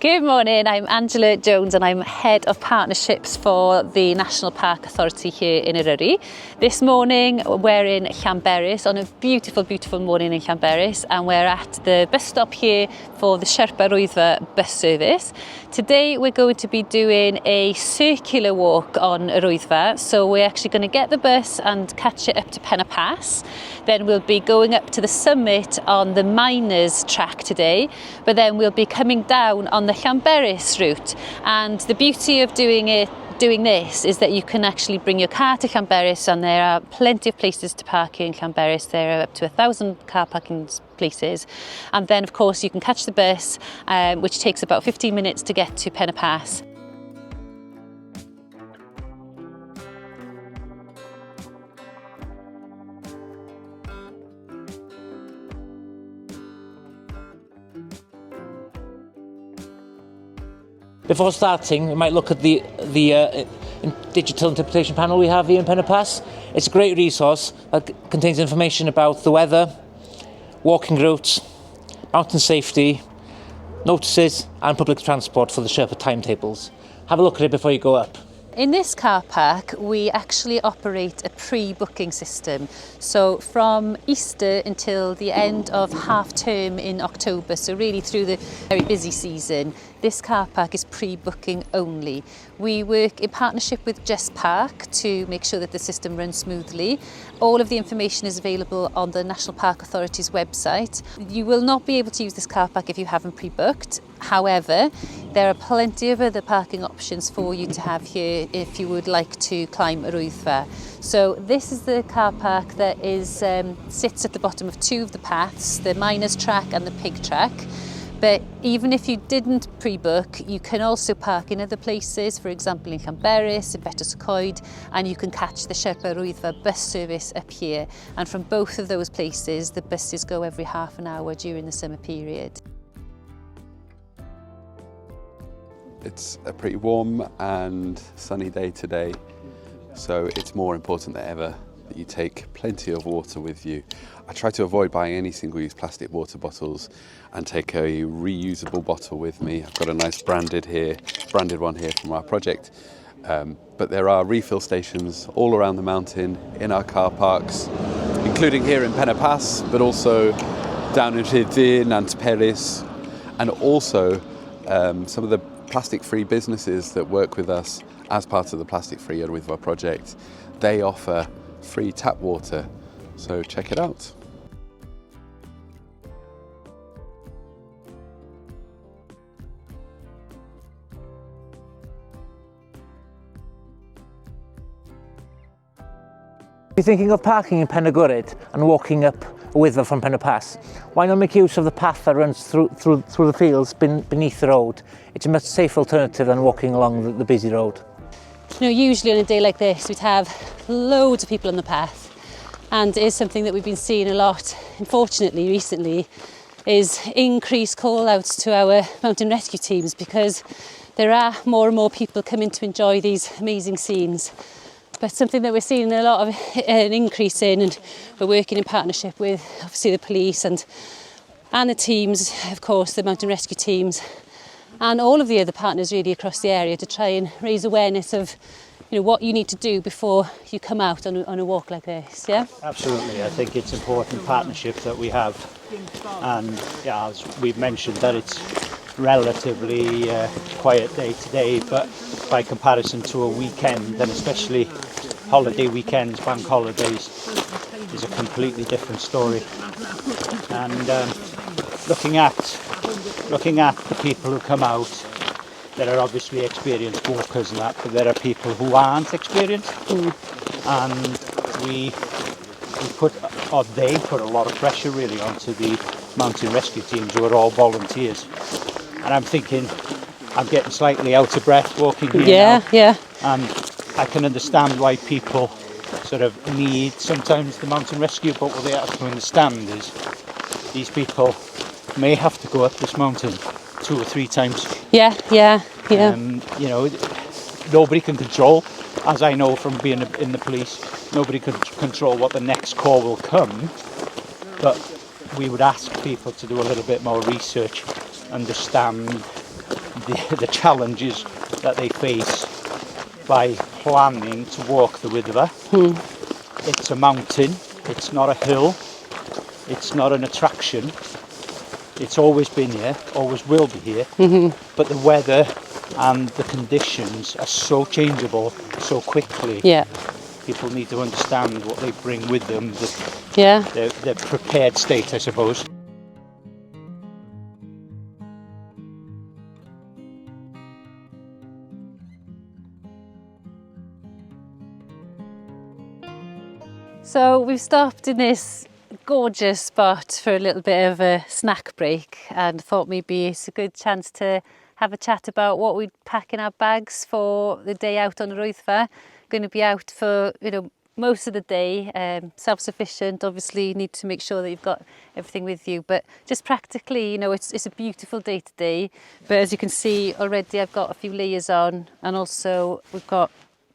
Good morning, I'm Angela Jones and I'm Head of Partnerships for the National Park Authority here in Eryri. This morning we're in Llanberis on a beautiful, beautiful morning in Llanberis, and we're at the bus stop here for the Yr Wyddfa bus service. Today we're going to be doing a circular walk on Yr Wyddfa, so we're actually going to get the bus and catch it up to Path. Then we'll be going up to the summit on the miners track today, but then we'll be coming down on the Llanberis route. And the beauty of doing this is that you can actually bring your car to Llanberis, and there are plenty of places to park here in Llanberis. There are up to 1,000 car parking places, and then of course you can catch the bus, which takes about 15 minutes to get to Path. Before starting, we might look at the digital interpretation panel we have here in Path. It's a great resource that contains information about the weather, walking routes, mountain safety, notices and public transport for the Sherpa timetables. Have a look at it before you go up. In this car park, we actually operate a pre-booking system. So from Easter until the end of half term in October, so really through the very busy season, this car park is pre-booking only. We work in partnership with Just Park to make sure that the system runs smoothly. All of the information is available on the National Park Authority's website. You will not be able to use this car park if you haven't pre-booked. However, there are plenty of other parking options for you to have here if you would like to climb Yr Wyddfa. So this is the car park that sits at the bottom of two of the paths, the miners track and the pig track. But even if you didn't pre-book, you can also park in other places, for example in Llanberis, in Betws, and you can catch the Yr Wyddfa bus service up here. And from both of those places, the buses go every half an hour during the summer period. It's a pretty warm and sunny day today, so it's more important than ever that you take plenty of water with you. I try to avoid buying any single-use plastic water bottles and take a reusable bottle with me. I've got a nice branded one here from our project, but there are refill stations all around the mountain in our car parks, including here in Path, but also down in Eryri and Llanberis, and also some of the plastic-free businesses that work with us as part of the plastic-free Yr Wyddfa project. They offer free tap water, so check it out. If you're thinking of parking in Penygored and walking up Yr Wyddfa from Path, why not make use of the path that runs through the fields beneath the road? It's a much safer alternative than walking along the busy road. You know, usually on a day like this, we'd have loads of people on the path, and it is something that we've been seeing a lot, unfortunately, recently, is increased call-outs to our mountain rescue teams, because there are more and more people coming to enjoy these amazing scenes. But something that we're seeing a lot of an increase in, and we're working in partnership with obviously the police and the teams, of course, the mountain rescue teams, and all of the other partners really across the area, to try and raise awareness of, you know, what you need to do before you come out on a walk like this. Yeah, absolutely. I think it's important partnership that we have, and yeah, as we've mentioned, that it's relatively quiet day today, but by comparison to a weekend, and especially holiday weekends, bank holidays, is a completely different story. And looking at the people who come out, there are obviously experienced walkers and that, but there are people who aren't experienced, and they put a lot of pressure really onto the mountain rescue teams, who are all volunteers. And I'm thinking, I'm getting slightly out of breath walking here now. Yeah. And I can understand why people sort of need sometimes the mountain rescue, but what they have to understand is these people may have to go up this mountain 2 or 3 times. Yeah. You know, nobody can control, as I know from being in the police, nobody can control what the next call will come, but we would ask people to do a little bit more research, understand the challenges that they face by planning to walk the Wyddfa. It's a mountain, it's not a hill, it's not an attraction. It's always been here, always will be here, but the weather and the conditions are so changeable so quickly. Yeah. People need to understand what they bring with them, Yeah. their prepared state, I suppose. So we've stopped in this gorgeous spot for a little bit of a snack break and thought maybe it's a good chance to have a chat about what we'd pack in our bags for the day out on Yr Wyddfa. Going to be out for, most of the day, self-sufficient, obviously you need to make sure that you've got everything with you, but just practically, it's a beautiful day today, but as you can see already I've got a few layers on, and also I've got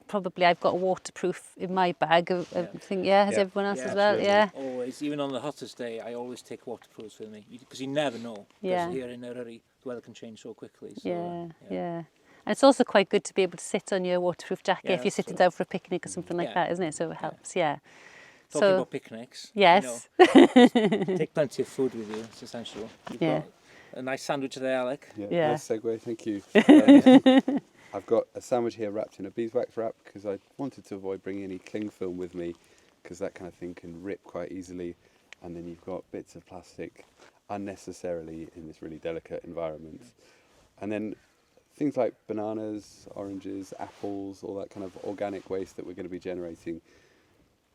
waterproof in my bag. I think, has everyone else as well? Absolutely. Yeah. Always, even on the hottest day, I always take waterproofs with me because you never know. Yeah. Because here in Eryri, the weather can change so quickly. So, Yeah. And it's also quite good to be able to sit on your waterproof jacket if you're sitting down for a picnic or something like that, isn't it? So it helps, Talking about picnics. Yes. Take plenty of food with you. It's essential. You've got a nice sandwich there, Alec. Yeah. Nice segue, thank you. I've got a sandwich here wrapped in a beeswax wrap because I wanted to avoid bringing any cling film with me because that kind of thing can rip quite easily, and then you've got bits of plastic unnecessarily in this really delicate environment. And then things like bananas, oranges, apples, all that kind of organic waste that we're going to be generating,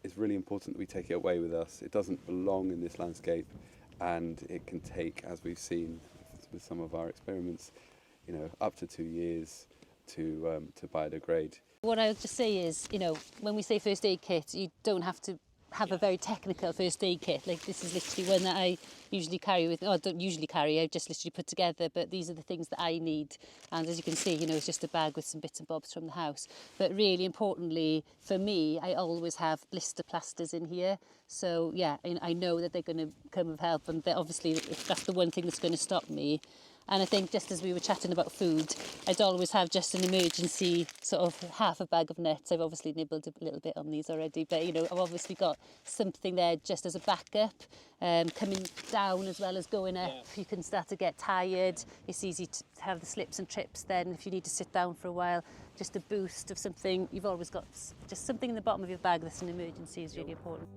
it's really important that we take it away with us. It doesn't belong in this landscape, and it can take, as we've seen with some of our experiments, up to 2 years to biodegrade. What I would just say is, when we say first aid kit, you don't have to have a very technical first aid kit. Like this is literally one that I usually carry with, I don't usually carry, I just literally put together, but these are the things that I need. And as you can see, it's just a bag with some bits and bobs from the house. But really importantly, for me, I always have blister plasters in here. So yeah, I know that they're going to come with help, and obviously that's the one thing that's going to stop me. And I think just as we were chatting about food, I'd always have just an emergency sort of half a bag of nuts. I've obviously nibbled a little bit on these already, but I've obviously got something there just as a backup. Coming down as well as going up, you can start to get tired. It's easy to have the slips and trips then if you need to sit down for a while. Just a boost of something. You've always got just something in the bottom of your bag that's an emergency is really important.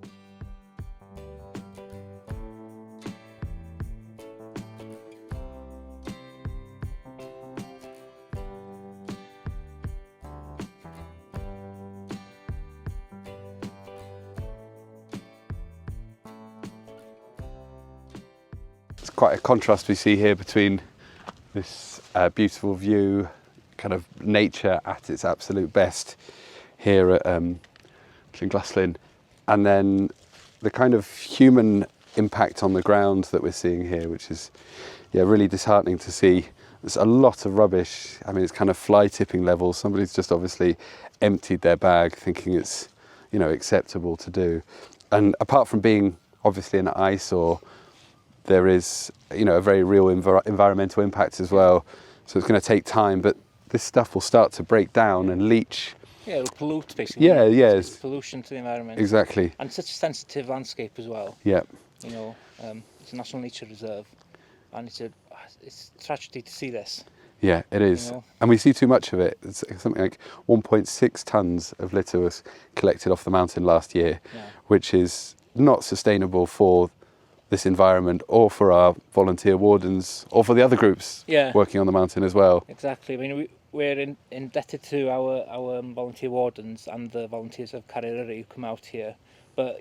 It's quite a contrast we see here between this beautiful view, kind of nature at its absolute best here at Llanglaslyn, and then the kind of human impact on the ground that we're seeing here, which is really disheartening to see. There's a lot of rubbish. I mean, it's kind of fly tipping level. Somebody's just obviously emptied their bag thinking it's acceptable to do. And apart from being obviously an eyesore, there is a very real environmental impact as well. So it's going to take time, but this stuff will start to break down and leach. Yeah, it'll pollute basically. Yeah. It's pollution to the environment. Exactly. And such a sensitive landscape as well. Yeah. It's a national nature reserve, and it's a tragedy to see this. Yeah, it is. And we see too much of it. It's something like 1.6 tonnes of litter was collected off the mountain last year, which is not sustainable for this environment or for our volunteer wardens or for the other groups working on the mountain as well. Exactly. I mean, we're indebted to our volunteer wardens and the volunteers of Eryri who come out here, but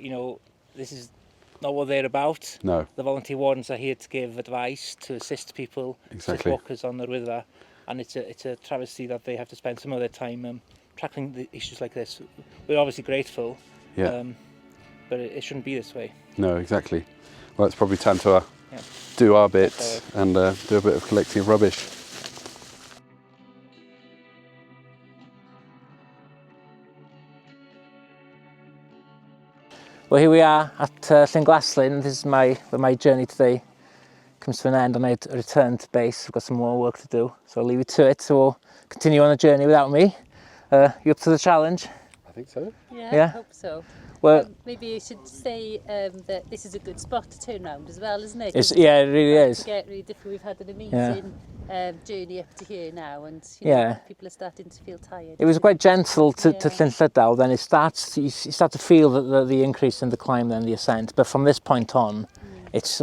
this is not what they're about. No. The volunteer wardens are here to give advice, to assist people, assist walkers on the Wyddfa, and it's a travesty that they have to spend some of their time tackling the issues like this. We're obviously grateful, but it shouldn't be this way. No, exactly. Well, it's probably time to do our bit and do a bit of collecting of rubbish. Well, here we are at Llanglaslyn. This is my journey today. comes to an end and I return to base. I've got some more work to do, so I'll leave you to it. So we'll continue on the journey without me. You up to the challenge? I think so. Yeah, I hope so. Well, maybe you should say that this is a good spot to turn round as well, isn't it? yeah, it really is. To get really different. We've had an amazing journey up to here now, and people are starting to feel tired. It was quite gentle to Llynllydaw. Then you start to feel the increase in the climb, then the ascent. But from this point on, it's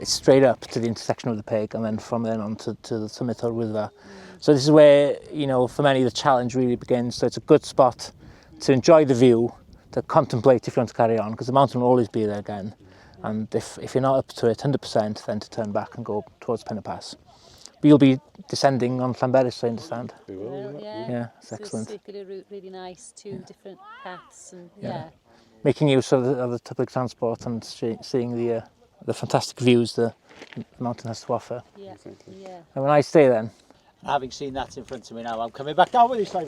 straight up to the intersection of the Pig, and then from then on to the summit of Yr Wyddfa. So this is where, for many, the challenge really begins. So it's a good spot to enjoy the view, to contemplate if you want to carry on, because the mountain will always be there again. And if you're not up to it 100%, then to turn back and go towards Penna Pass. But you'll be descending on Llanberis, I understand. We will. Well, Yeah, it's excellent. Circular route, really nice, two different paths, and Making use of the public transport and seeing the fantastic views the mountain has to offer. Yeah. Have a nice day then. Having seen that in front of me now, I'm coming back down with this time.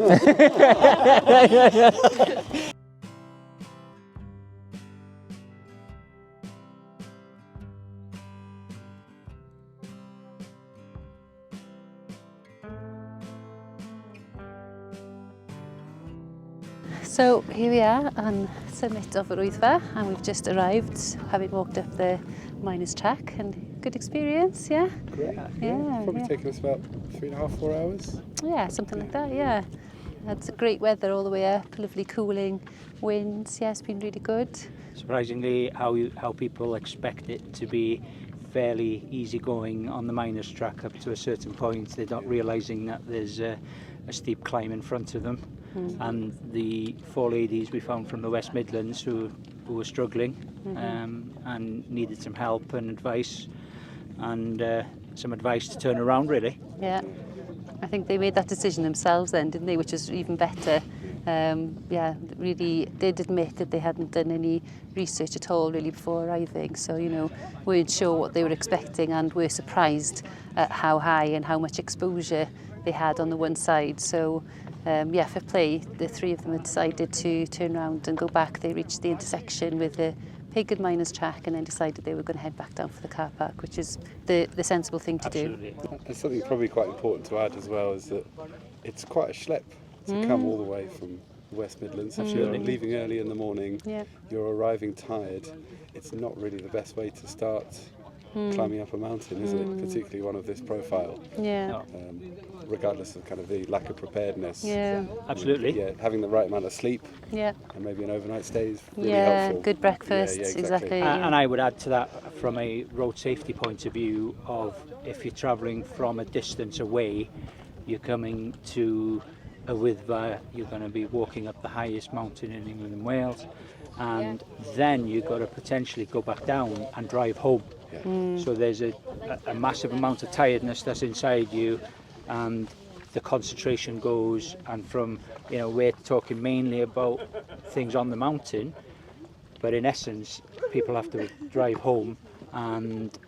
So here we are on summit of Yr Wyddfa, and we've just arrived, having walked up the miners' track, and good experience, yeah? Great. Yeah, Probably taken us about 3.5, 4 hours. Yeah, something like that, yeah. Had great weather all the way up, lovely cooling winds, yeah, it's been really good. Surprisingly, how people expect it to be fairly easygoing on the miners' track up to a certain point. They're not realising that there's a steep climb in front of them. And the 4 ladies we found from the West Midlands who were struggling and needed some help and advice, and some advice to turn around, really. Yeah, I think they made that decision themselves then, didn't they, which is even better. Really did admit that they hadn't done any research at all really before arriving, so weren't sure what they were expecting and were surprised at how high and how much exposure they had on the one side. So for play, the 3 of them had decided to turn around and go back. They reached the intersection with the Pig and miners' track, and then decided they were going to head back down for the car park, which is the sensible thing to Absolutely. do. And something probably quite important to add as well is that it's quite a schlep to come all the way from the West Midlands. If you're leaving early in the morning, you're arriving tired, it's not really the best way to start climbing up a mountain, is it? Particularly one of this profile. Yeah. Regardless of kind of the lack of preparedness. Yeah. Absolutely. Yeah, having the right amount of sleep Yeah. and maybe an overnight stay is really Yeah, helpful. good breakfast, Yeah, exactly. And I would add to that, from a road safety point of view, of if you're travelling from a distance away, you're coming to Yr Wyddfa, you're going to be walking up the highest mountain in England and Wales, and then you've got to potentially go back down and drive home. So there's a massive amount of tiredness that's inside you, and the concentration goes, and from, we're talking mainly about things on the mountain, but in essence people have to drive home, and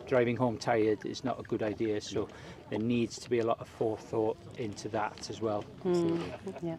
driving home tired is not a good idea, so there needs to be a lot of forethought into that as well. Yeah.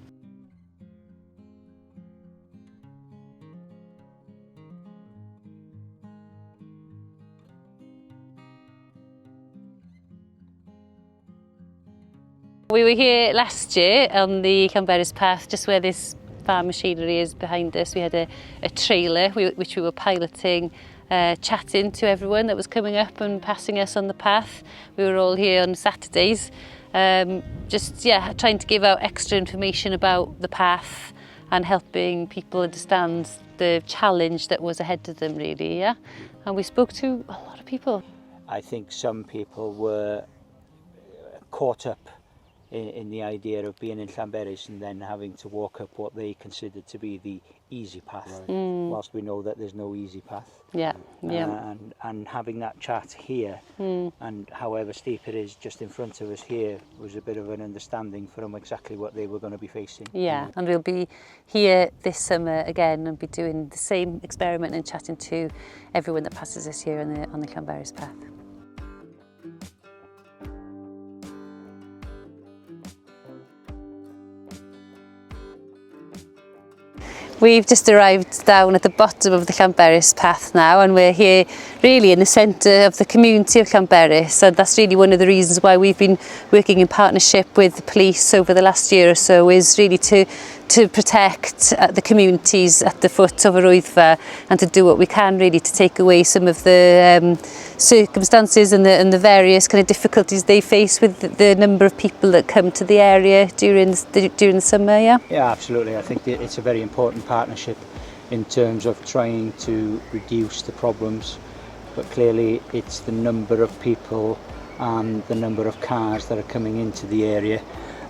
We were here last year on the Llanberis Path, just where this farm machinery is behind us. We had a trailer which we were piloting, chatting to everyone that was coming up and passing us on the path. We were all here on Saturdays, trying to give out extra information about the path and helping people understand the challenge that was ahead of them, really, yeah? And we spoke to a lot of people. I think some people were caught up in the idea of being in Llanberis and then having to walk up what they considered to be the easy path, whilst we know that there's no easy path. Yeah. And having that chat here, and however steep it is just in front of us here, was a bit of an understanding from exactly what they were going to be facing. Yeah, and we'll be here this summer again and be doing the same experiment and chatting to everyone that passes us here on the Llanberis Path. We've just arrived down at the bottom of the Llanberis Path now, and we're here really in the centre of the community of Llanberis, and that's really one of the reasons why we've been working in partnership with the police over the last year or so, is really to protect the communities at the foot of Yr Wyddfa and to do what we can really to take away some of the circumstances and the various kind of difficulties they face with the number of people that come to the area during the summer. Yeah, absolutely. I think it's a very important partnership in terms of trying to reduce the problems, but clearly it's the number of people and the number of cars that are coming into the area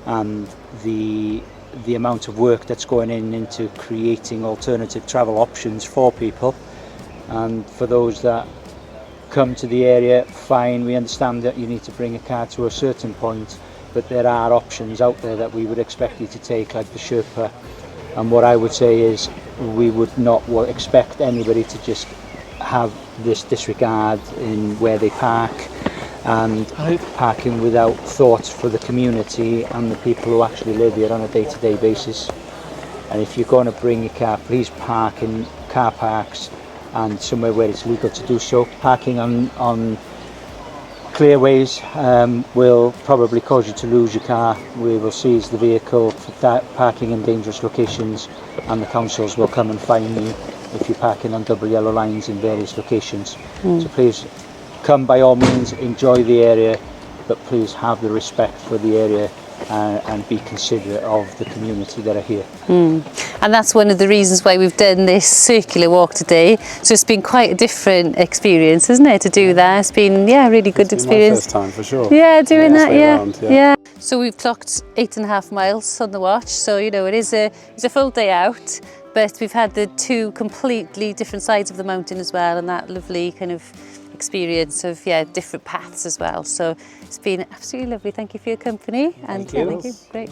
and the amount of work that's going into creating alternative travel options for people. And for those that come to the area, fine, we understand that you need to bring a car to a certain point, but there are options out there that we would expect you to take, like the Sherpa. And what I would say is we would not expect anybody to just have this disregard in where they park and parking without thought for the community and the people who actually live here on a day-to-day basis. And if you're going to bring your car, please park in car parks and somewhere where it's legal to do so. Parking on clearways will probably cause you to lose your car. We will seize the vehicle for parking in dangerous locations, and the councils will come and fine you if you're parking on double yellow lines in various locations. So please come, by all means, enjoy the area, but please have the respect for the area and be considerate of the community that are here. And that's one of the reasons why we've done this circular walk today. So it's been quite a different experience, isn't it, to do that? It's been, really good experience. It's my first time for sure. Yeah, doing that, around, yeah. So we've clocked 8.5 miles on the watch. So, it is it's a full day out, but we've had the two completely different sides of the mountain as well, and that lovely kind of experience of different paths as well. So it's been absolutely lovely. Thank you for your company. Thank you. Great.